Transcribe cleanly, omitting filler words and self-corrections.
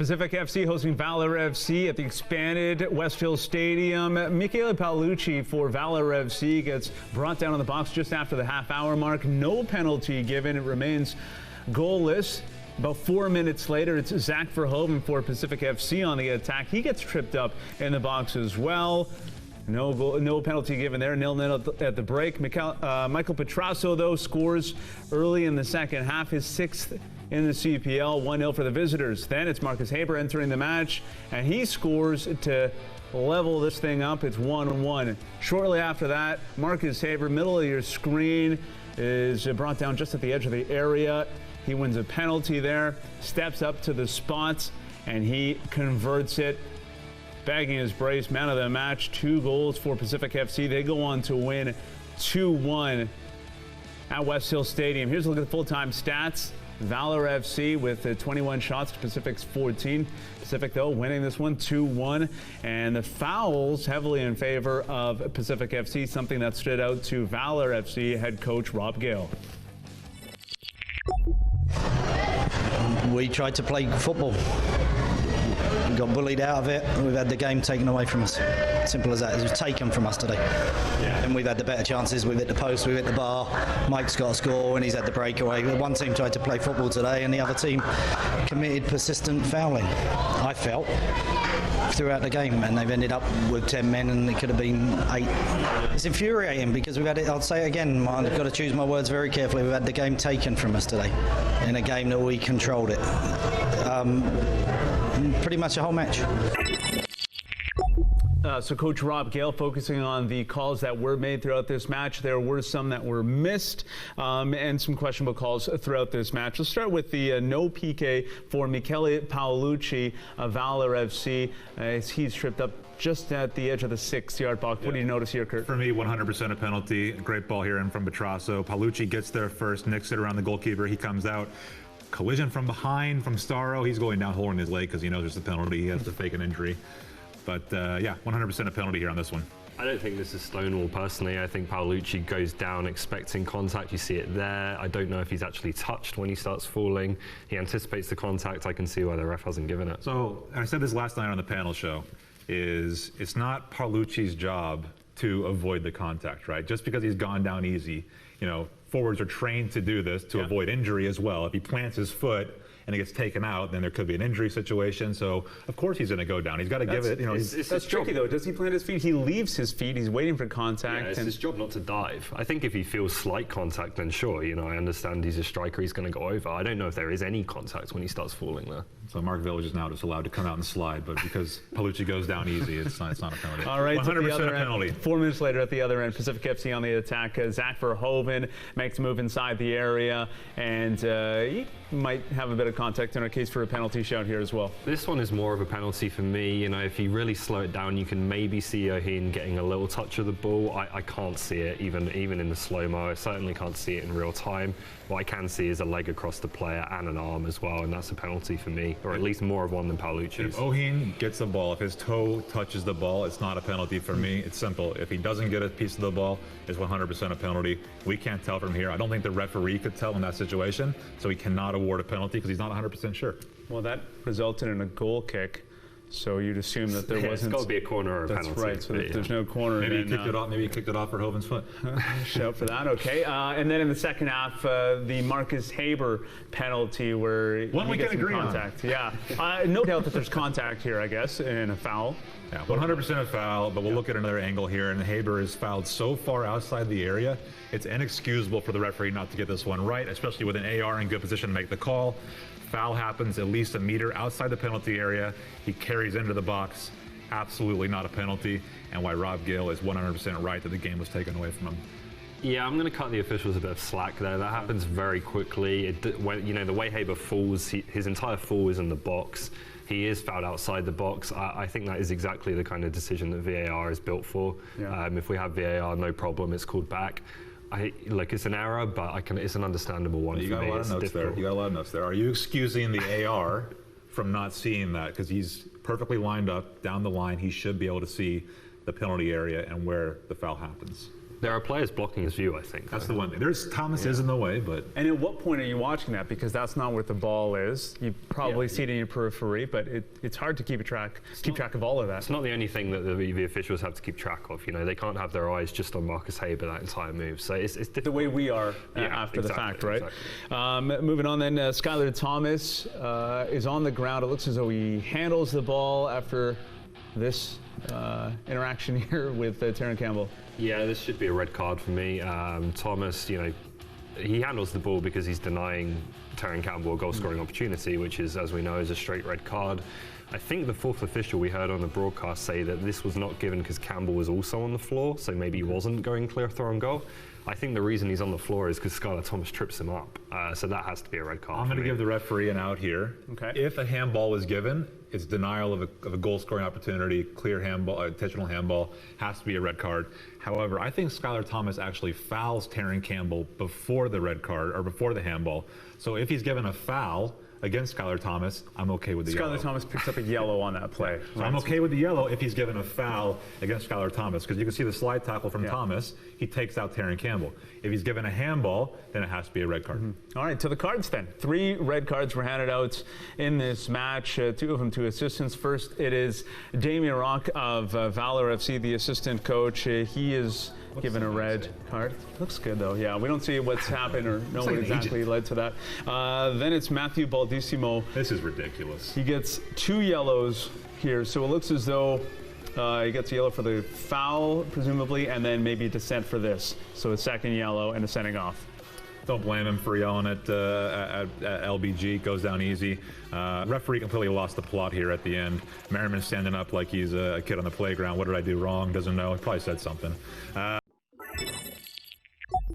Pacific FC hosting Valour FC at the expanded Westfield Stadium. Michele Paolucci for Valour FC gets brought down in the box just after the half-hour mark. No penalty given. It remains goalless. About 4 minutes later, it's Zach Verhoeven for Pacific FC on the attack. He gets tripped up in the box as well. No penalty given there. 0-0 at the break. Michael Petrasso, though, scores early in the second half, his 6th in the CPL. 1-0 for the visitors. Then it's Marcus Haber entering the match, and he scores to level this thing up. It's 1-1. Shortly after that, Marcus Haber, middle of your screen, is brought down just at the edge of the area. He wins a penalty there, steps up to the spots, and he converts it. Bagging his brace, man of the match, 2 goals for Pacific FC. They go on to win 2-1 at Westfield Stadium. Here's a look at the full-time stats. Valour FC with 21 shots to Pacific's 14. Pacific, though, winning this one 2-1. And the fouls heavily in favor of Pacific FC, something that stood out to Valour FC head coach Rob Gale. We tried to play football. We got bullied out of it. We've had the game taken away from us. Simple as that. It was taken from us today. Yeah. And we've had the better chances. We've hit the post, we've hit the bar. Mike's got a score and he's had the breakaway. One team tried to play football today and the other team committed persistent fouling, I felt, throughout the game, and they've ended up with 10 men and it could have been 8. It's infuriating because we've had it, I'll say it again, I've got to choose my words very carefully. We've had the game taken from us today in a game that we controlled it. Pretty much the whole match. So Coach Rob Gale focusing on the calls that were made throughout this match. There were some that were missed and some questionable calls throughout this match. Let's start with the no PK for Michele Paolucci of Valour FC as he's tripped up just at the edge of the 6-yard box. What do you notice here, Kurt? For me, 100% a penalty. Great ball here in from Petrasso. Paolucci gets there first, nicks it around the goalkeeper. He comes out. Collision from behind from Starro. He's going down holding his leg because he knows there's a penalty. He has to fake an injury. But yeah, 100% a penalty here on this one. I don't think this is Stonewall personally. I think Paolucci goes down expecting contact. You see it there. I don't know if he's actually touched when he starts falling. He anticipates the contact. I can see why the ref hasn't given it. So I said this last night on the panel show, is it's not Paolucci's job to avoid the contact, right? Just because he's gone down easy, you know, forwards are trained to do this to avoid injury as well. If he plants his foot and it gets taken out, then there could be an injury situation. So of course he's going to go down. He's got to give it. You know, that's tricky though. Does he plant his feet? He leaves his feet. He's waiting for contact. Yeah, it's his job not to dive. I think if he feels slight contact, then sure. You know, I understand he's a striker. He's going to go over. I don't know if there is any contact when he starts falling there. So Mark Village is now just allowed to come out and slide, but because Paolucci goes down easy, it's not a penalty. All right, 100% a penalty. 4 minutes later at the other end, Pacific FC on the attack. Zach Verhoeven makes a move inside the area, and he might have a bit of contact in our case for a penalty shout here as well. This one is more of a penalty for me. You know, if you really slow it down, you can maybe see Oheen getting a little touch of the ball. I can't see it, even in the slow-mo. I certainly can't see it in real time. What I can see is a leg across the player and an arm as well, and that's a penalty for me, or at least more of one than Paolucci's. If Oheen gets the ball, if his toe touches the ball, it's not a penalty for me. It's simple. If he doesn't get a piece of the ball, it's 100% a penalty. We can't tell from here. I don't think the referee could tell in that situation, so he cannot award a penalty because he's not 100% sure. Well, that resulted in a goal kick. So you'd assume that there wasn't. It's got to be a corner or a penalty. That's right. So there's no corner. Maybe he kicked it off. Maybe he kicked it off for Verhoeven's foot. Shout for that. Okay. And then in the second half, the Marcus Haber penalty where we can agree contact. on. Yeah. No doubt that there's contact here, I guess, in a foul. Yeah, 100% a foul, but we'll look at another angle here, and Haber is fouled so far outside the area, it's inexcusable for the referee not to get this one right, especially with an AR in good position to make the call. Foul happens at least a meter outside the penalty area. He carries into the box. Absolutely not a penalty, and why Rob Gale is 100% right that the game was taken away from him. Yeah, I'm going to cut the officials a bit of slack there. That happens very quickly. You know, the way Haber falls, his entire fall is in the box. He is fouled outside the box. I think that is exactly the kind of decision that VAR is built for. Yeah. If we have VAR, no problem, it's called back. It's an error, but it's an understandable one. You got a lot of notes there. You got a lot of notes there. Are you excusing the AR from not seeing that? Because he's perfectly lined up down the line. He should be able to see the penalty area and where the foul happens. There are players blocking his view, I think. That's the one thing. There's Thomas is in the way, but And at what point are you watching that? Because that's not where the ball is. You probably see it in your periphery, but it's hard to keep track of all of that. It's not the only thing that the officials have to keep track of. You know, they can't have their eyes just on Marcus Haber that entire move. So it's difficult. The way we are after the fact, right? Exactly. Moving on then, Skylar Thomas is on the ground. It looks as though he handles the ball after this interaction here with Terran Campbell. Yeah, this should be a red card for me. Thomas, you know, he handles the ball because he's denying Terran Campbell a goal-scoring opportunity, which is, as we know, is a straight red card. I think the fourth official we heard on the broadcast say that this was not given because Campbell was also on the floor, so maybe he wasn't going clear through on goal. I think the reason he's on the floor is because Skylar Thomas trips him up, so that has to be a red card. I'm going to give the referee an out here. Okay. If a handball was given, it's denial of a goal-scoring opportunity, clear handball, intentional handball, has to be a red card. However, I think Skylar Thomas actually fouls Terran Campbell before the red card or before the handball. So if he's given a foul against Skylar Thomas, I'm okay with the yellow. Skylar Thomas picks up a yellow on that play. So I'm okay with the yellow if he's given a foul against Skylar Thomas, because you can see the slide tackle from Thomas. He takes out Terran Campbell. If he's given a handball, then it has to be a red card. All right, to the cards then. 3 red cards were handed out in this match, 2 of them to assistants. First, it is Damien Rock of Valour FC, the assistant coach. He is given a red card. Looks good though. Yeah, we don't see what's happened or know what exactly led to that. Then it's Matthew Baldissimo. This is ridiculous. He gets 2 yellows here, so it looks as though he gets a yellow for the foul, presumably, and then maybe a dissent for this. So a second yellow and a sending off. Don't blame him for yelling at LBG. It goes down easy. Referee completely lost the plot here at the end. Merriman's standing up like he's a kid on the playground. What did I do wrong? Doesn't know. He probably said something.